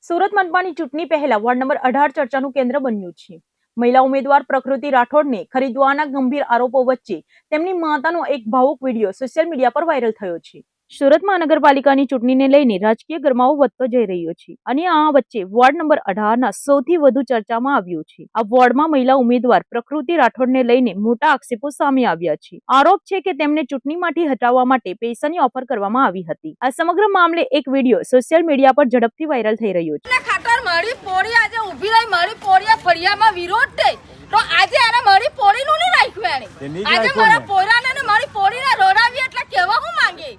સુરત મનપાની ચૂંટણી પહેલા ward number 18 ચર્ચાનું કેન્દ્ર બન્યું છે. મહિલા ઉમેદવાર પ્રકૃતિ રાઠોડને ખરીદવાના ગંભીર આરોપો વચ્ચે તેમની માતાનો એક ભાવુક વિડીયો સોશિયલ મીડિયા પર વાયરલ થયો છે. સુરત મહાનગરપાલિકાની ચૂંટણીને લઈને રાજકીય ગરમાવો વધતો જઈ રહ્યો છે અને આ વચ્ચે વોર્ડ નંબર 18 ના સૌથી વધુ ચર્ચામાં આવ્યું છે. આ વોર્ડમાં મહિલા ઉમેદવાર પ્રકૃતિ રાઠોડને લઈને મોટા આક્ષેપો સામે આવ્યા છે. આરોપ છે કે તેમને ચૂંટણીમાંથી હટાવવા માટે પૈસાની ઓફર કરવામાં આવી હતી. આ સમગ્ર મામલે એક વિડીયો સોશિયલ મીડિયા પર ઝડપથી વાયરલ થઈ રહ્યો છે. મારી પોરી આજે ઊભી રહી, મારી પોરીએ ફળિયામાં વિરોધ થઈ તો આજે આને મારી પોરીનું નહીં રાખ્યું. એને આજે મારા પોરાને ને મારી પોરીને રોડાવી એટલે કેવા હું માંગે.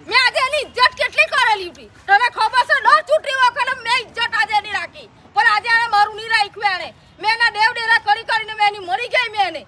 મેં આજે એની ઇજ્જત કેટલી કરેલી હતી તમે ખબર છે. નો ચૂંટણી વખતે મેં ઇજ્જત આજે એની રાખી, પણ આજે આને મારું નહીં રાખ્યું. મેં એના દેવ ડેરા કરીને મેં એની મરી ગઈ. મેં એને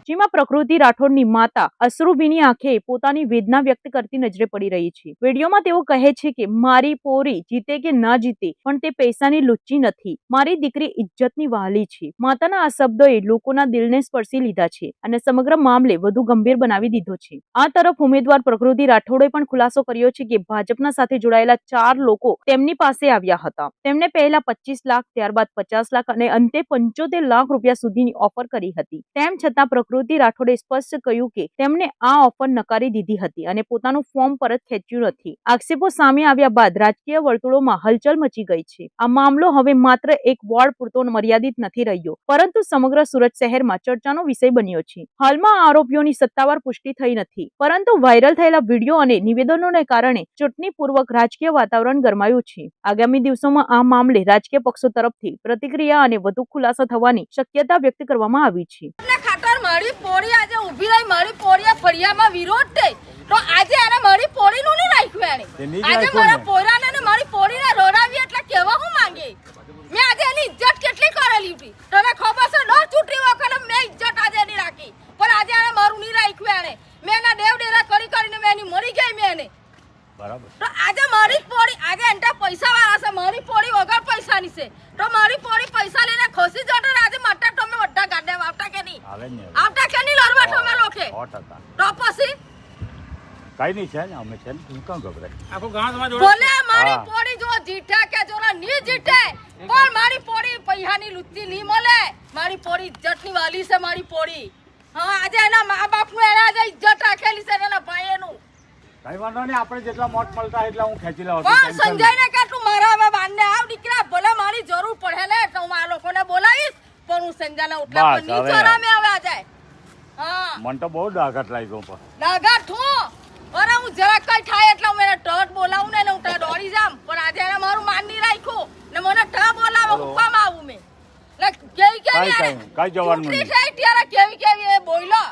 જેમાં પ્રકૃતિ રાઠોડની માતા અશ્રુભીની આંખે પોતાની વેદના વ્યક્ત કરતી નજરે પડી રહી છે. વિડીયોમાં તેઓ કહે છે કે મારી પોરી જીતે કે ના જીતે પણ તે પૈસાની લુચ્ચી નથી. મારી દીકરી ઇજ્જતની વહાલી છે. માતાના આ શબ્દોએ લોકોના દિલને સ્પર્શી લીધા છે અને સમગ્ર મામલે વધુ ગંભીર બનાવી દીધો છે. આ તરફ ઉમેદવાર પ્રકૃતિ રાઠોડે પણ ખુલાસો કર્યો છે કે ભાજપના સાથે જોડાયેલા 4 લોકો તેમની પાસે આવ્યા હતા. તેમને પહેલા 25 લાખ, ત્યારબાદ 50 લાખ અને અંતે 75 લાખ રૂપિયા સુધીની ઓફર કરી હતી. તેમ છતાં પ્રકૃતિ રાઠોડે સ્પષ્ટ કહ્યું કે તેમને આ ઓફર નકારી દીધી હતી અને પોતાનું ફોર્મ પરત ખેંચ્યું નથી. આક્ષેપો સામે આવ્યા બાદ રાજકીય વર્તુળોમાં હલચલ મચી ગઈ છે. આ મામલો હવે માત્ર એક વોર્ડ પૂરતો મર્યાદિત નથી રહ્યો, પરંતુ સમગ્ર સુરત શહેરમાં ચર્ચાનો વિષય બન્યો છે. હાલમાં આરોપીઓની સત્તાવાર પુષ્ટિ થઈ નથી, પરંતુ વાયરલ થયેલા વિડીયો અને નિવેદનોને કારણે ચૂંટણી પૂર્વક રાજકીય વાતાવરણ ગરમાયું છે. આગામી દિવસોમાં આ મામલે રાજકીય પક્ષો તરફથી પ્રતિક્રિયા અને વધુ ખુલાસા થવાની શક્યતા વ્યક્ત કરવામાં આવી છે. મારી પોરી આજે ઊભી રહી, મારી પોરીએ ફળિયામાં વિરોધ થઈ તો આજે આને મારી પોરીનું નહીં રાખ્યું. આજે મારા પોરાને ને મારી પોરીને રોડાવી એટલે કેવા હું માંગે. મેં આજે એની ઇજ્જત કેટલી કરેલી હતી તમે ખબર છે. નો ચૂંટણી વખતે મેં ઇજ્જત આજે એની રાખી, પણ આજે આને મારું નહીં રાખ્યું. મેં એના દેવ ડેરા કરીને મેં એની મરી ગઈ. મેં એને બરાબર તો આજે મારી પોરી આજે એન્ટા પૈસા વાળા છે, મારી પોરી વગર પૈસાની છે. તો મારી પોરી પૈસા લઈને ખોસી જતો આજે માટે તમે બધા ગાડે આવતા કે નહીં આવતા કે નહીં લડવા તમે લોકે 100% તો પછી કઈ નહીં છે ને અમે છે ને તું કાં ગભરાય આખો ગામમાં જોડે બોલે મારી પોરી જો જીઠે કે જોરા ની જીઠે પણ મારી પોરી પૈસાની લુચ્ચી નહીં મળે. મારી પોરી ઇજ્જતની વાલી છે. મારી પોરી હા આજે એના મા બાપનું એને આજે ઇજ્જત રાખેલી છે એના ભાઈનું. કઈ વાંધો નહીં, આપણે જેટલા મોટ મળતા એટલા હું ખેંચી લઉં. પણ સંજયને કે તું મારા હવે બાંધને આવ દીકરા, ભલે મારી જરૂર પડે ને તો હું આ લોકોને બોલાવીશ, પણ હું સંજયને ઉઠલા પર ની ચોરા મે આવે જાય. હા મન તો બહુ ડાઘાટ લાગ્યો પણ ડાઘાટ હું અરે હું જરા કઈ થાય એટલે હું એને ટટ બોલાવું ને હું ત્યાં દોડી જામ, પણ આજે એને મારું માન નહીં રાખ્યું ને મને ટ બોલાવે હુકમ આવું મેં કઈ જવાનું નહીં ત્યારે કેવી એ બોલ્યો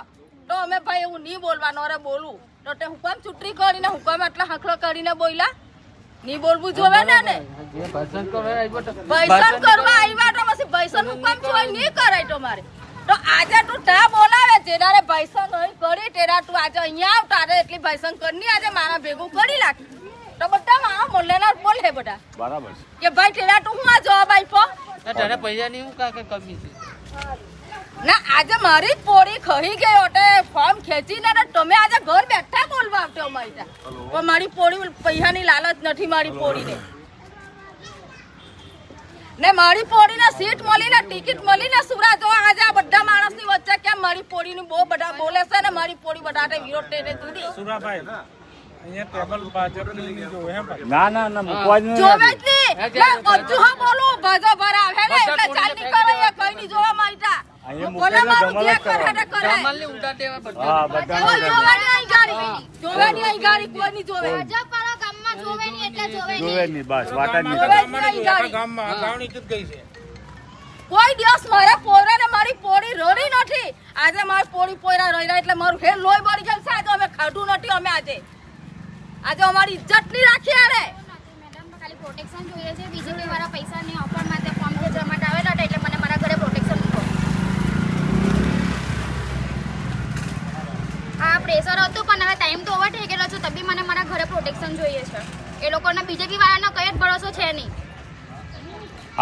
તો અમે ભાઈ એવું નહીં બોલવાનું. અરે બોલું તો તે હુકમ ચૂંટણી કરીને હુકમ આટલા હકલો કરીને બોલ્યા નહીં બોલવું જોવે ને ભાઈસન કરવા આવ્યા તો પછી ભાઈસન હુકમ જોઈ નહીં કરાય તમારે. તો આજે તું તા બોલાવે જેનારે ભાઈસન નહીં કરી તેના તું આજે અહીંયા આવ તારે એટલી ભાઈસન કરની આજે મારા ભેગું કરી નાખ તો બધા મારા મોલ્લેના બોલે બધા બરાબર કે ભાઈ તેના તું હું આ જવાબ આપ્યો તને પૈસા ની હું કાકે કમી છે ના. આજે મારી પોરી ખહી ગઈ ઓટે ફોર્મ ખેંચીને તમે આજે ઘર બેઠા બોલવા આવતો અમારી પણ મારી પોરી પૈસાની લાલચ નથી. મારી પોરીને ને મારી પોરીને સીટ મળીને ટિકિટ મળીને સુરા જો આજે આ બધા માણસની વચ્ચે કેમ મારી પોરીની બહુ બધા બોલે છે ને મારી પોરી બધાને વિરોધ થઈને જુદી સુરાભાઈ અહીંયા ટેબલ ભાજપની જો હે ભાઈ ના ના ના મૂકવા જ જોવે જ નહીં. હજુ હા બોલું ભાજો ભર આવે ને એટલે ચાલ નીકળે એ કઈ નહીં જોવા માંગતા. બોલે મારું જે કરે ને કરે કમલની ઉડા દેવા બધા હા બધા કોઈ જોવે નહીં અહીં ગાડી, જોવે નહીં અહીં ગાડી, કોઈ નહીં જોવે. જોવે નહીં બસ વાત જ જોવે નહીં. નહીં અહીં ગાડી. ગામમાં ગામની ઇજ્જત ગઈ છે. કોઈ દિવસ મારા પોરા ને મારી પોરી રડી નથી. આજે મારી પોરી પોરા રડ્યા એટલે મારું હેર લોહી બળી ગયું છે. આજે અમે ખાધું નથી. અમે આજે અમારી ઇજ્જત નહીં રાખી. અરે મેડમ ખાલી પ્રોટેક્શન જોઈએ છે. બીજેપી વાળા પૈસાની ઓફર માટે ફોર્મ જે જમા આવેલા હતા એટલે મને મારા ઘરે પ્રોટેક્શન મૂકો. હા પ્રેશર હતું પણ હવે ટાઈમ તો ઓવર થઈ ગયેલો છે તબી મને મારા ઘરે પ્રોટેક્શન જોઈએ છે. એ લોકોને બીજેપી વાળાનો કઈ જ ભરોસો છે નહીં.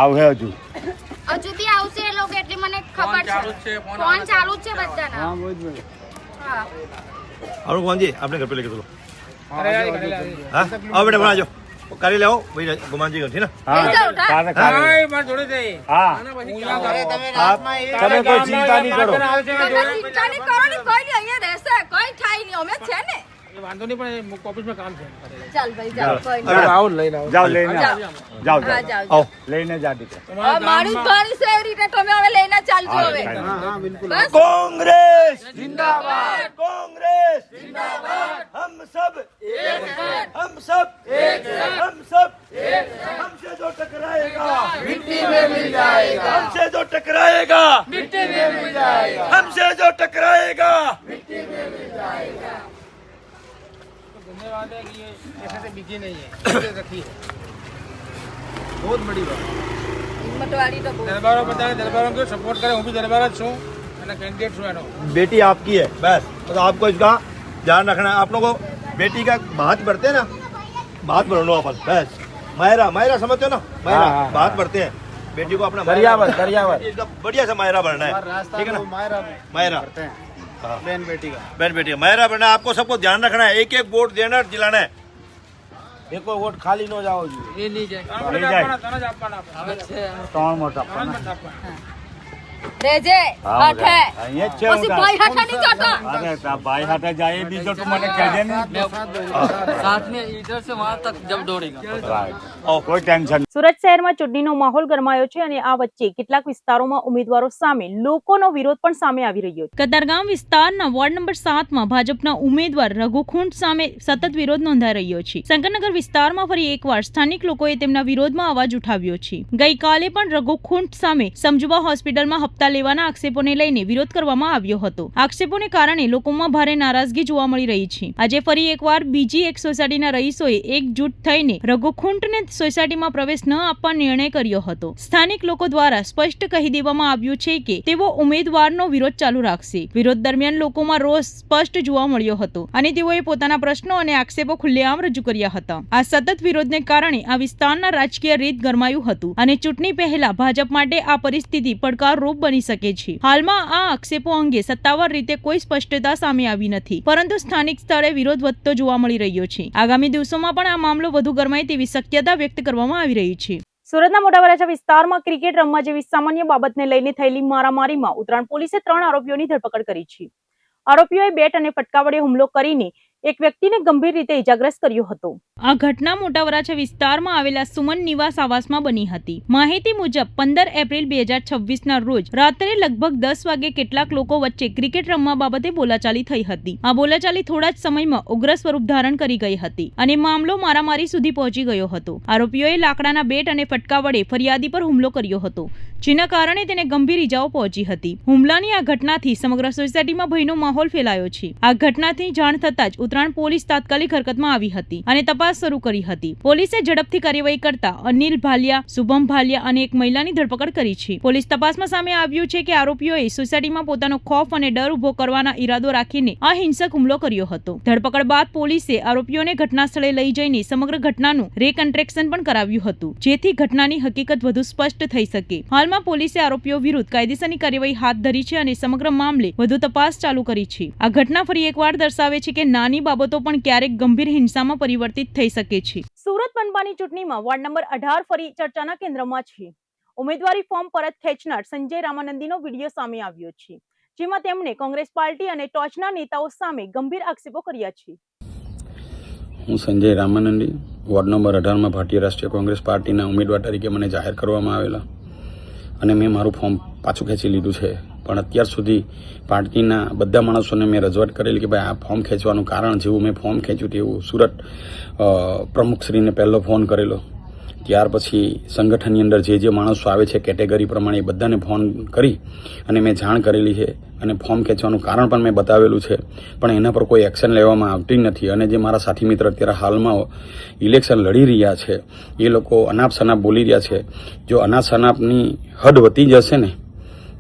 આવશે હજુ બી આવશે એ લોકો એટલી મને ખબર છે. ફોન ચાલુ જ છે બધાના. હા બોલ બોલ હા और कौन जी आपने घर पे लेके चलो અરે યાર हाँ आओ बेटा बना जाओ કરી લેવો ભાઈ ગુમાનજી ગઢી ને હા લઈ જાઓ, તારે હા ખાલી. એ મારે જોડે જઈએ. હા આના પછી તમે ક્યાં કોઈ ગામમાં ચિંતા નહીં કરો. માર્કેટ આવશે, તમે જોડે ચિંતા નહીં કરો ને, કોઈ નહીં અહીંયા રહેશે, કોઈ થાય નહીં, અમે છે ને. એ વાંધો નહીં, પણ એ ઓફિસમાં કામ છે. ચાલ ભાઈ જાઓ, કોઈ હવે નહીં. આવો ને લઈને આવો. જાઓ લઈને જાઓ. જાઓ હા, જાઓ જાઓ. લઈને જા દીકરા. તમારા હવે મારી જ ઘણી છે એવી રીતે તમે હવે લઈને ચાલજો હવે. હા, હા, બિલકુલ. બસ कांग्रेस जिंदाबाद कांग्रेस जिंदाबाद हम सब एक हैं हम सब एक हैं हम सब एक हैं हमसे जो टकराएगा मिट्टी में मिल जाएगा हमसे जो टकराएगा मिट्टी में मिल जाएगा हमसे जो टकराएगा मिट्टी में मिल जाएगा धन्यवाद है कि ये ऐसे से बिकी नहीं है, ऐसे रखी है, बहुत बड़ी बात. હિંમતવાળી તો બહુ. દરબારો બધા દરબારો को सपोर्ट करे, હું भी દરબાર જ છું અને કેન્ડિડેટ છું એનો. बेटी आपकी है बस तो आपको इसका ध्यान रखना है आप लोगों को बेटी का बात बढ़ते हैं ना बात बढ़ो अपन बस मायरा मायरा समझते हो ना मायरा हाँ, हाँ, बात बढ़ते हैं बेटी को अपना दरियावर इसका बढ़िया से मायरा बनना है ठीक है ना मायरा बहन बेटी का बहन बेटी मायरा बनना है आपको सबको ध्यान रखना है एक एक वोट देना दिलाना है देखो वोट खाली न जाओ जी એ નહીં જાય. નહીં જાય. તને જ આપવાના આપણે. ત્રણ મોટા તને જ આપવાના. રહેજે, હાથે. અહીંયા જ છે હું પછી તાર. ભાઈ હાથે નહીં જતો. અરે તાર ભાઈ હાથે જાય બીજો તું મને કહેજે ને साथ में इधर से वहाँ तक जब दौड़ेगा. કોઈ ટેન્શન સુરત શહેરમાં ચૂંટણીનો માહોલ ગરમાયો છે અને આ વચ્ચે કેટલાક વિસ્તારોમાં ઉમેદવારો સામે લોકોનો વિરોધ પણ સામે આવી રહ્યો છે. કતારગામ વિસ્તારના વોર્ડ નંબર 7 માં ભાજપના ઉમેદવાર રઘુખુંટ સામે સતત વિરોધ નોંધાઈ રહ્યો છે. શંકરનગર વિસ્તારમાં ફરી એકવાર સ્થાનિક લોકોએ તેમના વિરોધમાં અવાજ ઉઠાવ્યો છે. ગઈકાલે પણ રઘુખુંટ સામે સમજુબા હોસ્પિટલમાં હપ્તા લેવાના આક્ષેપોને લઈને વિરોધ કરવામાં આવ્યો હતો. આક્ષેપોને કારણે લોકોમાં ભારે નારાજગી જોવા મળી રહી છે. આજે ફરી એકવાર બીજી એક સોસાયટીના રહીશોએ એકજૂટ થઈને રઘુખુંટને સોસાયટીમાં પ્રવેશ ન આપવા નિર્ણય કર્યો હતો. સ્થાનિક લોકો દ્વારા સ્પષ્ટ કહી દેવામાં આવ્યું છે કે તેઓ ઉમેદવારનો વિરોધ ચાલુ રાખશે. વિરોધ દરમિયાન લોકોમાં રોષ સ્પષ્ટ જોવા મળ્યો હતો અને તેઓએ પોતાના પ્રશ્નો અને આક્ષેપો ખુલ્લેઆમ રજૂ કર્યા હતા. આ સતત વિરોધને કારણે આ વિસ્તારના રાજકીય રીત ગરમાયું હતું અને ચૂંટણી પહેલા ભાજપ માટે આ પરિસ્થિતિ પડકારરૂપ બની શકે છે. હાલમાં આ આક્ષેપો અંગે સત્તાવાર રીતે કોઈ સ્પષ્ટતા સામે આવી નથી, પરંતુ સ્થાનિક સ્તરે વિરોધ વધતો જોવા મળી રહ્યો છે. આગામી દિવસોમાં પણ આ મામલો વધુ ગરમાય તેવી શક્યતા વ્યક્ત કરવામાં આવી રહી છે. સુરતના મોટા વરાછા વિસ્તારમાં ક્રિકેટ રમવા જેવી સામાન્ય બાબતને લઈને થયેલી મારામારીમાં ઉત્તરાયણ પોલીસે 3 આરોપીઓની ધરપકડ કરી છે. આરોપીઓએ બેટ અને ફટકા વડે હુમલો કરીને એક વ્યક્તિને ગંભીર રીતે ઇજાગ્રસ્ત કર્યો હતો. આ ઘટના મોટા વરાછા વિસ્તારમાં આવેલા સુમન નિવાસ આવાસમાં બની હતી. માહિતી મુજબ 15 એપ્રિલ 2026 ના રોજ રાત્રે લગભગ 10 વાગે કેટલાક લોકો વચ્ચે ક્રિકેટ રમવા બાબતે બોલાચાલી થઈ હતી. આ બોલાચાલી થોડા જ સમયમાં ઉગ્ર સ્વરૂપ ધારણ કરી ગઈ હતી અને મામલો મારામારી સુધી પહોંચી ગયો હતો. આરોપીઓએ લાકડાના બેટ અને ફટકા વડે ફરિયાદી પર હુમલો કર્યો હતો, જેના કારણે તેને ગંભીર ઇજાઓ પહોંચી હતી. હુમલાની આ ઘટનાથી સમગ્ર સોસાયટીમાં ભયનો માહોલ ફેલાયો છે. આ ઘટનાથી જાણ થતાં જ ઉત્તરાયણ પોલીસ તાત્કાલિક હરકતમાં આવી હતી અને તપાસ શરૂ કરી હતી. પોલીસે ઝડપથી કાર્યવાહી કરતા અનિલ ભાલિયા, શુભમ ભાલિયા અને એક મહિલાની ધરપકડ કરી છે. પોલીસ તપાસમાં સામે આવ્યું છે કે આરોપીઓએ સોસાયટીમાં પોતાનો ખોફ અને ડર ઉભો કરવાના ઈરાદો રાખીને આ હિંસક હુમલો કર્યો હતો. ધરપકડ બાદ પોલીસે આરોપીઓને ઘટના સ્થળે લઈ જઈને સમગ્ર ઘટનાનું રીકન્સ્ટ્રક્શન પણ કરાવ્યું હતું, જેથી ઘટનાની હકીકત વધુ સ્પષ્ટ થઈ શકે. હાલમાં પોલીસે આરોપીઓ વિરુદ્ધ કાયદેસરની કાર્યવાહી હાથ ધરી છે અને સમગ્ર મામલે વધુ તપાસ ચાલુ કરી છે. આ ઘટના ફરી એકવાર દર્શાવે છે કે નાની બાબતો પણ ક્યારેક ગંભીર હિંસામાં પરિવર્તિત થઈ શકે છે. સુરત મનપાની ચૂંટણીમાં વોર્ડ નંબર 18 ફરી ચર્ચાના કેન્દ્રમાં છે. ઉમેદવારી ફોર્મ પરત ખેંચનાર સંજય રામાનંદીનો વિડીયો સામે આવ્યો છે, જેમાં તેમણે કોંગ્રેસ પાર્ટી અને ટોચના નેતાઓ સામે ગંભીર આક્ષેપો કર્યા છે. હું સંજય રામાનંદી વોર્ડ નંબર 18માં ભારતીય રાષ્ટ્રીય કોંગ્રેસ પાર્ટીના ઉમેદવાર તરીકે મને જાહેર કરવામાં આવેલા અને મેં મારું ફોર્મ પાછું ખેંચી લીધું છે. પણ અત્યાર સુધી પાર્ટીના બધા માણસોને મેં રજૂઆત કરેલી કે ભાઈ આ ફોર્મ ખેંચવાનું કારણ જેવું મેં ફોર્મ ખેંચ્યું તેવું સુરત પ્રમુખશ્રીને પહેલો ફોન કરેલો. ત્યાર પછી સંગઠનની અંદર જે માણસો આવે છે કેટેગરી પ્રમાણે એ બધાને ફોન કરી અને મેં જાણ કરેલી છે અને ફોર્મ ખેંચવાનું કારણ પણ મેં બતાવેલું છે, પણ એના પર કોઈ એક્શન લેવામાં આવતી નથી. અને જે મારા સાથી મિત્ર અત્યારે હાલમાં ઇલેક્શન લડી રહ્યા છે એ લોકો અનાપ શનાપ બોલી રહ્યા છે. જો અનાપ શનાપની હદ વધી જશે ને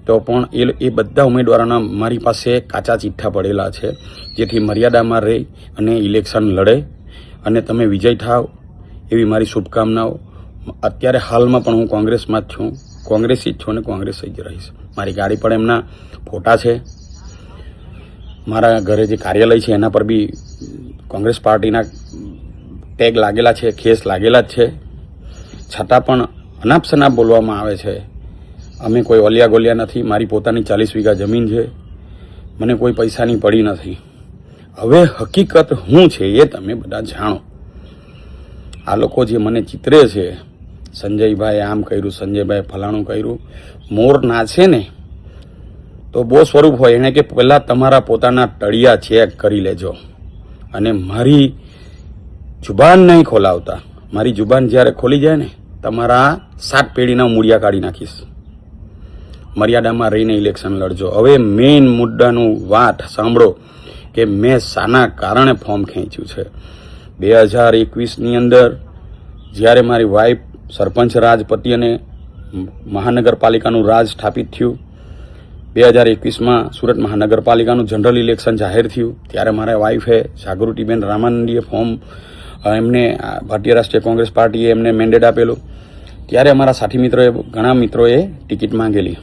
તો પણ એ બધા ઉમેદવારોના મારી પાસે કાચા ચિઠ્ઠા પડેલા છે, જેથી મર્યાદામાં રહી અને ઇલેક્શન લડે અને તમે વિજય થાવ એવી મારી શુભકામનાઓ. અત્યારે હાલમાં પણ હું કોંગ્રેસમાં જ છું, કોંગ્રેસી જ છું અને કોંગ્રેસ જ રહીશ. મારી ગાડી પર એમના ફોટા છે, મારા ઘરે જે કાર્યાલય છે એના પર બી કોંગ્રેસ પાર્ટીના ટેગ લાગેલા છે, કેસ લાગેલા જ છે, છતાં પણ અનાપ શનાપ બોલવામાં આવે છે. અમે કોઈ ઓલિયા ગોલિયા નથી. મારી પોતાની 40 વીઘા જમીન છે. મને કોઈ પૈસાની પડી નથી. હવે હકીકત શું છે એ તમે બધા જાણો. આ લોકો જે મને ચિતરે છે, સંજયભાઈ આમ કર્યું, સંજયભાઈ ફલાણું કર્યું, મોર નાચે ને તો બહુ સ્વરૂપ હોય એને કે પહેલાં તમારા પોતાના તળિયા ચેક કરી લેજો. અને મારી જુબાન નહીં ખોલાવતા. મારી જુબાન જ્યારે ખોલી જાય ને તમારા 7 પેઢીના મૂળિયા કાઢી નાખીશ. મર્યાદામાં રહીને ઇલેક્શન લડજો. હવે મેઇન મુદ્દાનું વાત સાંભળો કે મેં શાના કારણે ફોર્મ ખેંચ્યું છે. 2021ની અંદર જ્યારે મારી વાઇફ સરપંચ રાજ પતિ અને મહાનગરપાલિકાનું રાજ સ્થાપિત થયું, 2021માં સુરત મહાનગરપાલિકાનું જનરલ ઇલેક્શન જાહેર થયું, ત્યારે મારા વાઇફે જાગૃતિબેન રામાનંદીએ ફોર્મ એમને ભારતીય રાષ્ટ્રીય કોંગ્રેસ પાર્ટીએ એમને મેન્ડેટ આપેલું. ત્યારે અમારા સાથી મિત્રોએ ઘણા મિત્રોએ ટિકિટ માંગેલી.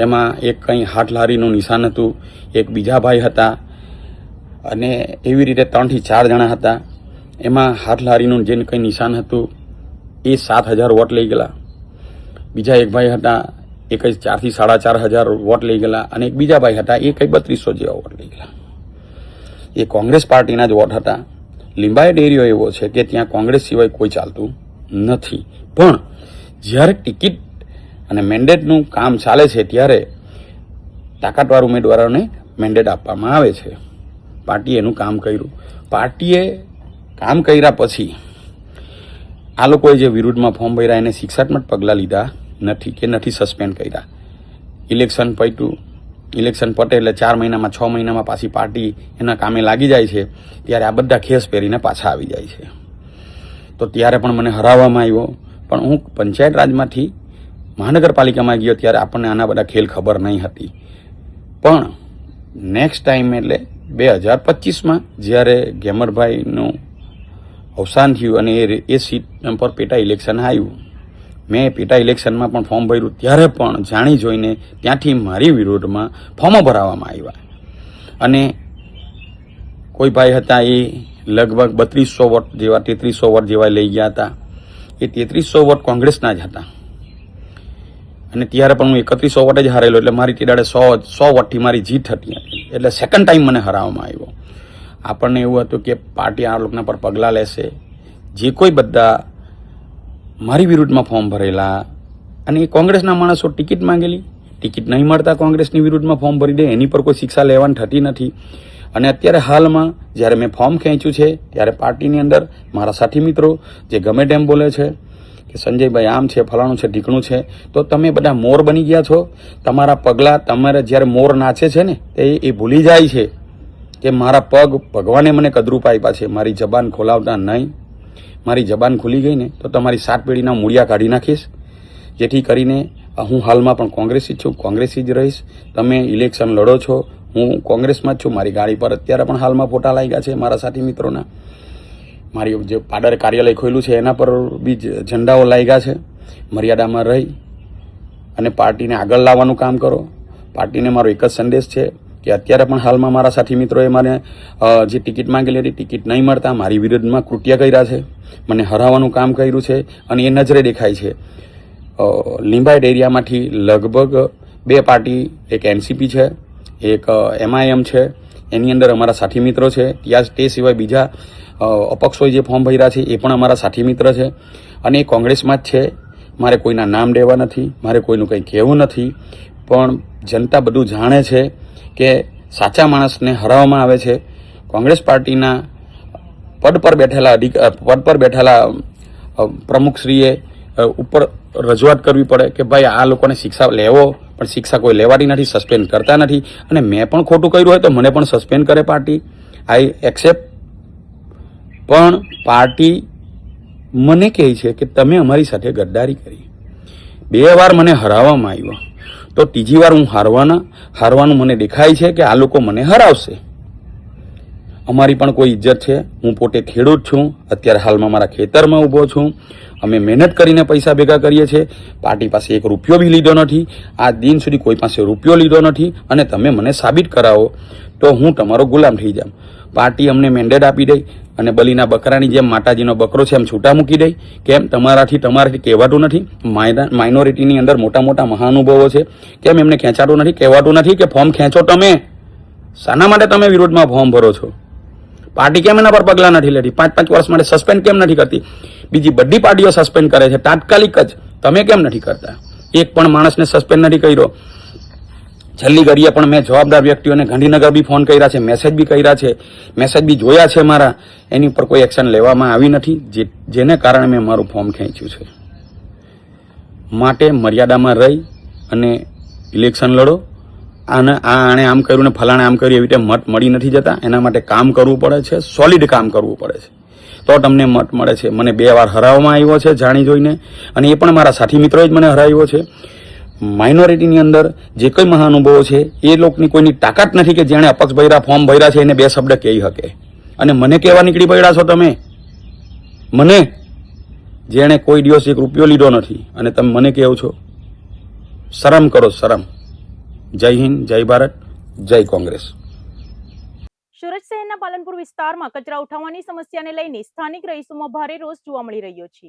એમાં એક કંઈ હાથ લારીનું નિશાન હતું, એક બીજા ભાઈ હતા અને એવી રીતે 3 થી 4 જણા હતા. એમાં હાથ લારીનું જે કંઈ નિશાન હતું એ 7,000 વોટ લઈ ગયેલા. બીજા એક ભાઈ હતા એ કંઈ 4,000 થી 4,500 વોટ લઈ ગયેલા અને એક બીજા ભાઈ હતા એ કંઈ 3200 જેવા વોટ લઈ ગયેલા. એ કોંગ્રેસ પાર્ટીના જ વોટ હતા. લિંબાયત એરિયો એવો છે કે ત્યાં કોંગ્રેસ સિવાય કોઈ ચાલતું નથી. પણ જ્યારે ટિકિટ અને મેન્ડેટનું કામ ચાલે છે ત્યારે તાકાતવાર ઉમેદવારોને મેન્ડેટ આપવામાં આવે છે. પાર્ટીએ એનું કામ કર્યું. પાર્ટીએ કામ કર્યા પછી આ લોકોએ જે વિરુદ્ધમાં ફોર્મ ભર્યા એને શિક્ષાત્મક પગલાં લીધા નથી કે નથી સસ્પેન્ડ કર્યા. ઇલેક્શન પટ્યું, ઇલેક્શન પટે એટલે 4 મહિનામાં 6 મહિનામાં પાછી પાર્ટી એના કામે લાગી જાય છે. ત્યારે આ બધા ખેસ પહેરીને પાછા આવી જાય છે. તો ત્યારે પણ મને હરાવવામાં આવ્યો. પણ હું પંચાયત રાજમાંથી મહાનગરપાલિકામાં ગયો ત્યારે આપણને આના બધા ખેલ ખબર નહીં હતી. પણ નેક્સ્ટ ટાઈમ એટલે 2025માં જ્યારે ગેમરભાઈનું અવસાન થયું અને એ સીટ પર પેટા ઇલેક્શન આવ્યું, મેં પેટા ઇલેક્શનમાં પણ ફોર્મ ભર્યું. ત્યારે પણ જાણી જોઈને ત્યાંથી મારી વિરોધમાં ફોર્મો ભરાવવામાં આવ્યા. અને કોઈ ભાઈ હતા એ લગભગ 3200 વોટ જેવા 3300 વોટ જેવા લઈ ગયા હતા. એ 3300 વોટ કોંગ્રેસના જ હતા અને ત્યારે પણ હું 3100 વોટ જ હારેલો. એટલે મારી તે દાડે 100 વોટથી મારી જીત હતી. એટલે સેકન્ડ ટાઈમ મને હરાવવામાં આવ્યો. આપણને એવું હતું કે પાર્ટી આ લોકોના પર પગલાં લેશે. જે કોઈ બધા મારી વિરુદ્ધમાં ફોર્મ ભરેલા અને એ કોંગ્રેસના માણસો ટિકિટ માંગેલી, ટિકિટ નહીં મળતા કોંગ્રેસની વિરુદ્ધમાં ફોર્મ ભરી દે, એની પર કોઈ શિક્ષા લેવાની થતી નથી. અને અત્યારે હાલમાં જ્યારે મેં ફોર્મ ખેંચ્યું છે ત્યારે પાર્ટીની અંદર મારા સાથી મિત્રો જે ગમે તેમ બોલે છે કે સંજયભાઈ આમ છે, ફલાણું છે, ઢીકણું છે, તો તમે બધા મોર બની ગયા છો. તમારા પગલાં, તમારે જ્યારે મોર નાચે છે ને એ ભૂલી જાય છે કે મારા પગ ભગવાને મને કદરૂપ આપ્યા છે. મારી જબાન ખોલાવતા નહીં. મારી જબાન ખુલી ગઈ ને તો તમારી 7 પેઢીના મૂળિયા કાઢી નાખીશ. જેથી કરીને હું હાલમાં પણ કોંગ્રેસી છું, કોંગ્રેસી જ રહીશ. તમે ઇલેક્શન લડો છો, હું કોંગ્રેસમાં જ છું. મારી ગાડી પર અત્યારે પણ હાલમાં ફોટા લાગ્યા છે મારા સાથી મિત્રોના. મારી જે પાડર કાર્યાલય ખોલ્યું છે એના પર બી ઝંડાઓ લાગ્યા છે. મર્યાદામાં રહી અને પાર્ટીને આગળ લાવવાનું કામ કરો. પાર્ટીને મારો એક જ સંદેશ છે કે અત્યારે પણ હાલમાં મારા સાથી મિત્રોએ મને જે ટિકિટ માંગેલી હતી, ટિકિટ નહીં મળતા મારી વિરુદ્ધમાં કૃત્ય કર્યા છે, મને હરાવવાનું કામ કર્યું છે અને એ નજરે દેખાય છે. લિંબાયત એરિયામાંથી લગભગ 2 પાર્ટી, એક એનસીપી છે, એક MIM છે, એની અંદર અમારા સાથી મિત્રો છે. ત્યાં તે સિવાય બીજા અપક્ષોએ જે ફોર્મ ભર્યા છે એ પણ અમારા સાથી મિત્ર છે અને એ કોંગ્રેસમાં જ છે. મારે કોઈના નામ દેવા નથી, મારે કોઈનું કંઈ કહેવું નથી, પણ જનતા બધું જાણે છે કે સાચા માણસને હરાવવામાં આવે છે. કોંગ્રેસ પાર્ટીના પદ પર બેઠેલા પ્રમુખશ્રીએ ઉપર રજૂઆત કરવી પડે કે ભાઈ આ લોકોને શિક્ષા લેવો, પણ શિક્ષા કોઈ લેવાતી નથી, સસ્પેન્ડ કરતા નથી. અને મેં પણ ખોટું કર્યું હોય તો મને પણ સસ્પેન્ડ કરે પાર્ટી, આઈ એક્સેપ્ટ. પણ પાર્ટી મને કહે છે કે તમે અમારી સાથે ગદ્દારી કરી. 2 વાર મને હરાવવામાં આવ્યો તો ત્રીજી વાર હું હારવાનું મને દેખાય છે કે આ લોકો મને હરાવશે. અમારી પણ કોઈ ઇજ્જત છે. હું પોતે ખેડૂત છું. અત્યારે હાલમાં મારા ખેતરમાં ઊભો છું. અમે મહેનત કરીને પૈસા ભેગા કરીએ છીએ. પાર્ટી પાસે 1 રૂપિયો બી લીધો નથી. આ દિન સુધી કોઈ પાસે રૂપિયો લીધો નથી. અને તમે મને સાબિત કરાવો તો હું તમારો ગુલામ થઈ જાઉં. પાર્ટી અમને મેન્ડેટ આપી દઈ, અને બલીના બકરાની જેમ માતાજીનો બકરો છે એમ છૂટા મૂકી દઈ? કેમ તમારાથી કહેવાતું નથી? માઇનોરિટીની અંદર મોટા મોટા મહાનુભાવો છે, કેમ એમને ખેંચાતું નથી? કહેવાતું નથી કે ફોર્મ ખેંચો તમે? શાના માટે તમે વિરોધમાં ફોર્મ ભરો છો? પાર્ટી કેમ એના પર પગલાં નથી લેતી? 5-5 વર્ષ માટે સસ્પેન્ડ કેમ નથી કરતી? બીજી બધી પાર્ટીઓ સસ્પેન્ડ કરે છે તાત્કાલિક જ, તમે કેમ નથી કરતા? એક પણ માણસને સસ્પેન્ડ નથી કર્યો. છેલ્લી ઘડીએ પણ મેં જવાબદાર વ્યક્તિઓને ગાંધીનગર બી ફોન કર્યા છે, મેસેજ બી કર્યા છે, મેસેજ બી જોયા છે મારા, એની ઉપર કોઈ એક્શન લેવામાં આવી નથી, જેને કારણે મેં મારું ફોર્મ ખેંચ્યું છે. માટે મર્યાદામાં રહી અને ઇલેક્શન લડો. આણે આમ કર્યું ને ફલાણે આમ કર્યું એવી રીતે મત મળી નથી જતા. એના માટે કામ કરવું પડે છે, સોલિડ કામ કરવું પડે છે, તો તમને મત મળે છે. મને 2 વાર હરાવવામાં આવ્યો છે જાણી જોઈને, અને એ પણ મારા સાથી મિત્રોએ જ મને હરાવ્યો છે. માઇનોરિટીની અંદર જે કોઈ મહાનુભાવો છે એ લોકોની કોઈની તાકાત નથી કે જેણે અપક્ષ ભર્યા ફોર્મ ભર્યા છે એને 2 શબ્દ કહી શકે. અને મને કહેવા નીકળી પડ્યા છો તમે? મને, જેણે કોઈ દિવસ 1 રૂપિયો લીધો નથી અને તમે મને કહો છો? શરમ કરો, શરમ. જય હિન્દ, જય ભારત, જય કોંગ્રેસ. સુરત શહેરના પાલનપુર વિસ્તારમાં કચરા ઉઠાવવાની સમસ્યાને લઈને સ્થાનિક રહીશોમાં ભારે રોષ જોવા મળી રહ્યો છે.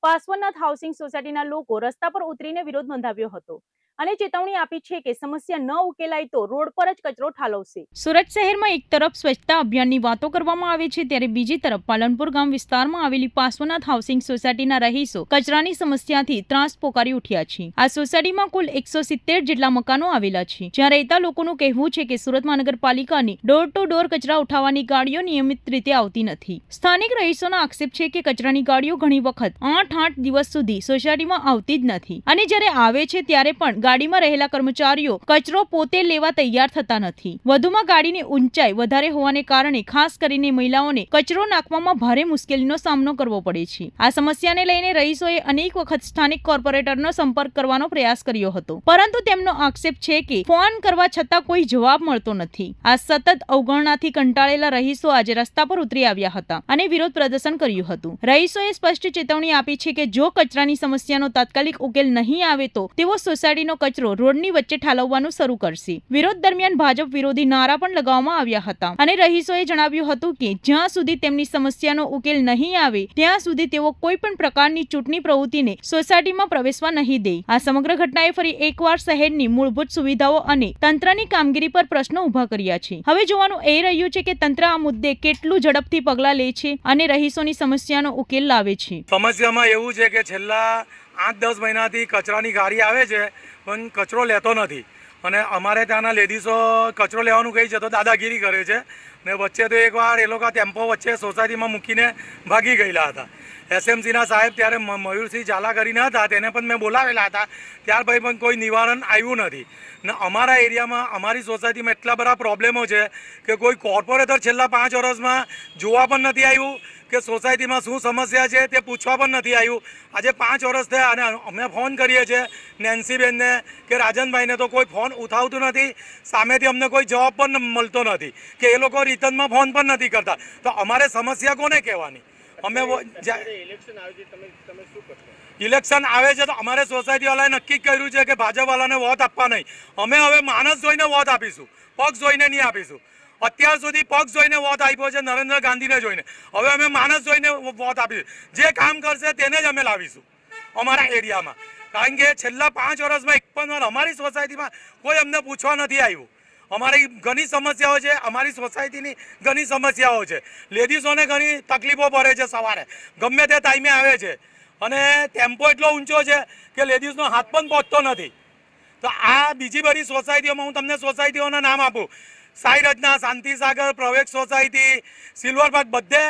પાર્શ્વનાથ હાઉસિંગ સોસાયટીના લોકો રસ્તા પર ઉતરીને વિરોધ નોંધાવ્યો હતો અને ચેતવણી આપી છે કે સમસ્યા ન ઉકેલાય તો રોડ પર જ કચરો ઠાલવશે. સુરત શહેરમાં એક તરફ સ્વચ્છતા અભિયાનની વાતો કરવામાં આવે છે, ત્યારે બીજી તરફ પાલનપુર ગામ વિસ્તારમાં આવેલી પાર્શ્વનાથ હાઉસિંગ સોસાયટીના રહીશો કચરાની સમસ્યાથી ત્રાસ પોકારી ઉઠ્યા છે. આ સોસાયટીમાં કુલ 170 જેટલા મકાનો આવેલા છે, જ્યાં રહેતા લોકોનું કહેવું છે કે સુરત મહાનગરપાલિકાની ડોર ટુ ડોર કચરા ઉઠાવવાની ગાડીઓ નિયમિત રીતે આવતી નથી. સ્થાનિક રહીશોનો આક્ષેપ છે કે કચરાની ગાડીઓ ઘણી વખત 8 દિવસ સુધી સોસાયટીમાં આવતી જ નથી, અને જ્યારે આવે છે ત્યારે પણ ગાડીમાં રહેલા કર્મચારીઓ કચરો પોતે લેવા તૈયાર થતા નથી. વધુમાં ગાડીની ઊંચાઈ વધારે હોવાને કારણે ખાસ કરીને મહિલાઓને કચરો નાખવામાં ભારે મુશ્કેલીનો સામનો કરવો પડે છે. આ સમસ્યાને લઈને રહીશોએ અનેક વખત સ્થાનિક કોર્પોરેટરનો સંપર્ક કરવાનો પ્રયાસ કર્યો હતો, પરંતુ તેમનો આક્ષેપ છે કે ફોન કરવા છતાં કોઈ જવાબ મળતો નથી. આ સતત અવગણનાથી કંટાળેલા રહીશો આજે રસ્તા પર ઉતરી આવ્યા હતા અને વિરોધ પ્રદર્શન કર્યું હતું. રહીશોએ સ્પષ્ટ ચેતવણી આપી છે કે જો કચરાની સમસ્યાનો તાત્કાલિક ઉકેલ નહીં આવે તો તેઓ સોસાયટીનો કચરો રોડની વચ્ચે ઠાલવવાનું શરૂ કરશે. વિરોધ દરમિયાન ભાજપ વિરોધી નારા પણ લગાવવામાં આવ્યા હતા અને રહીશોએ જણાવ્યું હતું કે જ્યાં સુધી તેમની સમસ્યાનો ઉકેલ નહીં આવે ત્યાં સુધી તેઓ કોઈ પણ પ્રકારની ચૂંટણી પ્રવૃત્તિને સોસાયટીમાં પ્રવેશવા નહીં દે. આ સમગ્ર ઘટનાએ ફરી એકવાર શહેરની મૂળભૂત સુવિધાઓ અને તંત્રની કામગીરી પર પ્રશ્નો ઉભા કર્યા છે. હવે જોવાનું એ રહ્યું છે કે તંત્ર આ મુદ્દે કેટલું ઝડપથી પગલાં લે છે અને રહીશોની સમસ્યાનો ઉકેલ લાવે છે. સમસ્યામાં એવું છે કે છેલ્લા 8-10 મહિનાથી કચરાની ગાડી આવે છે પણ કચરો લેતો નથી, અને અમારે ત્યાંના લેડીઝો કચરો લેવાનું કહી છે તો દાદાગીરી કરે છે. ને વચ્ચે તો એકવાર એ લોકો ટેમ્પો વચ્ચે સોસાયટીમાં મૂકીને ભાગી ગયેલા હતા. એસએમસીના સાહેબ ત્યારે મયુરસિંહ ઝાલા કરીને હતા, તેને પણ મેં બોલાવેલા હતા, ત્યાર પછી પણ કોઈ નિવારણ આવ્યું નથી. ને અમારા એરિયામાં અમારી સોસાયટીમાં એટલા બધા પ્રોબ્લેમો છે કે કોઈ કોર્પોરેટર છેલ્લા 5 વર્ષમાં જોવા પણ નથી આવ્યું કે સોસાયટીમાં શું સમસ્યા છે તે પૂછવા પણ નથી આવ્યું. આજે 5 વર્ષ થયા અને અમે ફોન કરીએ છીએ નેન્સીબેનને કે રાજનભાઈને, તો કોઈ ફોન ઉઠાવતું નથી, સામેથી અમને કોઈ જવાબ પણ મળતો નથી કે એ લોકો રિટર્નમાં ફોન પણ નથી કરતા. તો અમારે સમસ્યા કોને કહેવાની? અમે ઇલેક્શન આવે છે તો અમારે સોસાયટીવાળાએ નક્કી કર્યું છે કે ભાજપવાળાને વોટ આપવા નહીં. અમે હવે માણસ જોઈને વોટ આપીશું, પક્ષ જોઈને નહીં આપીશું. અત્યાર સુધી પક્ષ જોઈને વોટ આપ્યો છે નરેન્દ્ર ગાંધીને જોઈને, હવે અમે માણસ જોઈને વોટ આપીશું. જે કામ કરશે તેને જ અમે લાવીશું અમારા એરિયામાં. કારણ કે છેલ્લા 5 વર્ષમાં એક પણ વાર અમારી સોસાયટીમાં કોઈ અમને પૂછવા નથી આવ્યું. અમારી ઘણી સમસ્યાઓ છે, અમારી સોસાયટીની ઘણી સમસ્યાઓ છે. લેડીઝોને ઘણી તકલીફો પડે છે, સવારે ગમે તે ટાઈમે આવે છે અને ટેમ્પો એટલો ઊંચો છે કે લેડીઝનો હાથ પણ પહોંચતો નથી. તો આ બીજી બધી સોસાયટીઓમાં હું તમને સોસાયટીઓના નામ આપું: સાઈ રચના, શાંતિસાગર, પ્રવેશ સોસાયટી, સિલ્વર પાર્ક, બધે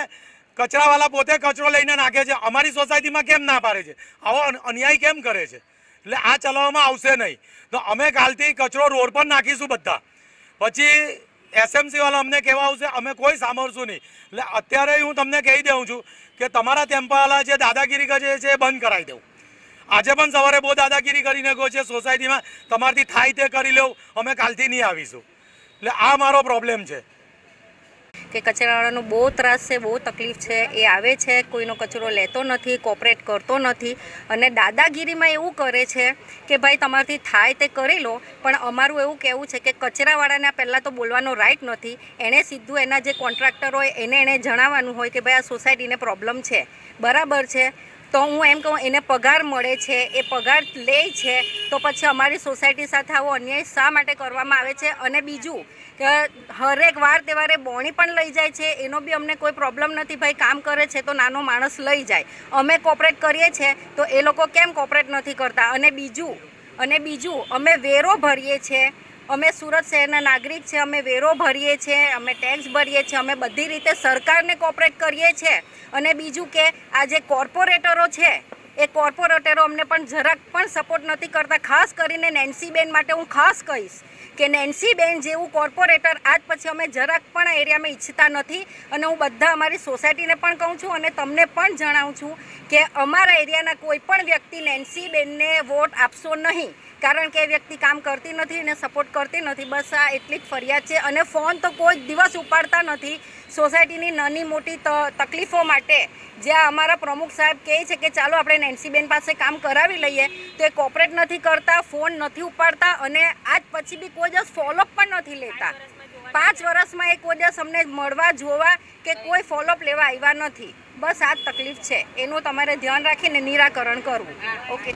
કચરાવાળા પોતે કચરો લઈને નાખે છે. અમારી સોસાયટીમાં કેમ ના પાડે છે? આવો અન્યાય કેમ કરે છે? એટલે આ ચલાવવામાં આવશે નહીં. તો અમે કાલથી કચરો રોડ પર નાખીશું બધા. પછી એસએમસી વાળા અમને કહેવા આવશે, અમે કોઈ સાંભળશું નહીં. એટલે અત્યારે હું તમને કહી દઉં છું કે તમારા ટેમ્પાવાળા જે દાદાગીરી કરે છે એ બંધ કરાવી દઉં. આજે પણ સવારે બહુ દાદાગીરી કરીને ગયો છે સોસાયટીમાં, તમારથી થાય તે કરી લેવું, અમે કાલથી નહીં આવીશું. એટલે આ મારો પ્રોબ્લેમ છે. કે કચરાવાળાનો બહુ ત્રાસ છે, બહુ તકલીફ છે. એ આવે છે, કોઈનો કચરો લેતો નથી, કોપરેટ કરતો નથી અને દાદાગીરીમાં એવું કરે છે કે ભાઈ તમારાથી થાય તે કરી લો. પણ અમારું એવું કહેવું છે કે કચરાવાળાને પહેલાં તો બોલવાનો રાઇટ નથી. એણે સીધું એના જે કોન્ટ્રાક્ટર હોય એણે જણાવવાનું હોય કે ભાઈ આ સોસાયટીને પ્રોબ્લેમ છે, બરાબર છે. તો હું એમ કહું એને પગાર મળે છે, એ પગાર લે છે, તો પછી અમારી સોસાયટી સાથે આવો અન્યાય શા માટે કરવામાં આવે છે? અને બીજું કે હરેક વાર તહેવારે બોણી પણ લઈ જાય છે, એનો બી અમને કોઈ પ્રોબ્લેમ નથી. ભાઈ કામ કરે છે તો નાનો માણસ લઈ જાય, અમે કોપરેટ કરીએ છીએ તો એ લોકો કેમ કોપરેટ નથી કરતા? અને બીજું અમે વેરો ભરીએ છીએ, અમે સુરત શહેરના નાગરિક છે, અમે વેરો ભરીએ છીએ, અમે ટેક્સ ભરીએ છીએ, અમે બધી રીતે સરકારને કોપરેટ કરીએ છીએ. અને બીજું કે આ જે કોર્પોરેટરો છે એ કોર્પોરેટરો અમને પણ જરાક પણ સપોર્ટ નથી કરતા. ખાસ કરીને નેન્સીબેન માટે હું ખાસ કહીશ કે નેન્સીબેન જેવું કોર્પોરેટર આજ પછી અમે જરાક પણ આ એરિયામાં ઈચ્છતા નથી. અને હું બધા અમારી સોસાયટીને પણ કહું છું અને તમને પણ જણાવું છું કે અમારા એરિયાના કોઈ પણ વ્યક્તિ નેન્સીબેનને વોટ આપશો નહીં, કારણ કે એ વ્યક્તિ કામ કરતી નથી અને સપોર્ટ કરતી નથી. બસ આ એટલી જ ફરિયાદ છે. અને ફોન તો કોઈ દિવસ ઉપાડતા નથી સોસાયટીની નાની મોટી તકલીફો માટે. જ્યાં અમારા પ્રમુખ સાહેબ કહે છે કે ચાલો આપણે નેન્સીબેન પાસે કામ કરાવી લઈએ, તો એ કોપરેટ નથી કરતા, ફોન નથી ઉપાડતા અને આજ પછી બી કોઈ દિવસ ફોલોઅપ પણ નથી લેતા. 5 વર્ષમાં એ કોઈ દિવસ અમને મળવા જોવા કે કોઈ ફોલોઅપ લેવા આવ્યા નથી. બસ આ જ તકલીફ છે, એનું તમારે ધ્યાન રાખીને નિરાકરણ કરવું. ઓકે.